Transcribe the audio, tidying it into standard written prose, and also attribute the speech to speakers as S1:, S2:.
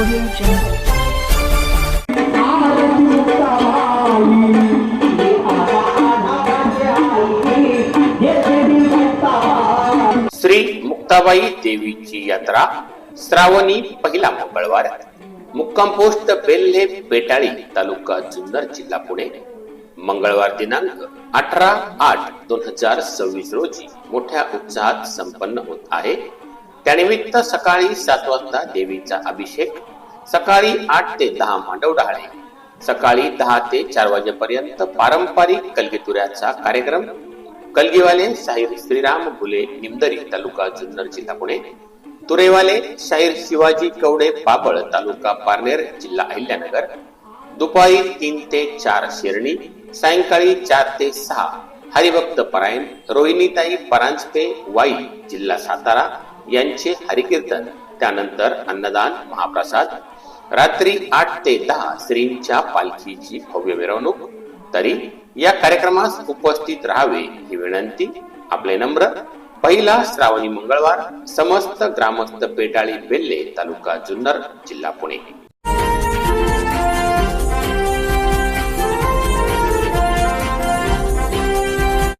S1: Audio Jungle.
S2: Shri Muktabai देवीची यात्रा श्रावणी पहिला मंगळवार. मुक्काम पोस्ट बेल्हे पेटाळी तालुका जुन्नर जिल्हा पुणे. मंगळवार दिनांक 18/8/2026 रोजी मोठ्या उत्साहात संपन्न होत आहे. त्यानिमित्त सकाळी 7 वाजता देवीचा अभिषेक, सकाळी 8 ते 10 मांडव डहाळे, सकाळी 10 ते 4 वाजेपर्यंत पारंपरिक कलगीतुऱ्याचा कार्यक्रम. कलगीवाले शाहीर श्रीराम बुले निमदरी तालुका जुन्नर जिल्हा पुणे, तुरेवाले शाहीर शिवाजी कवडे पाबळ तालुका पारनेर जिल्हा अहिल्यानगर. दुपारी 3 ते 4 शेरणी, सायंकाळी 4 ते 6 हरिभक्त परायण रोहिणीताई परांजपे वाई जिल्हा सातारा यांचे हरिकीर्तन. त्यानंतर अन्नदान महाप्रसाद. रात्री 8 ते 10 श्रींच्या पालखीची भव्य मिरवणूक. तरी या कार्यक्रमास उपस्थित राहावे ही विनंती. आपले नम्र. पहिला श्रावणी मंगळवार. समस्त ग्रामस्थ पेटाळी बेल्हे तालुका जुन्नर जिल्हा पुणे.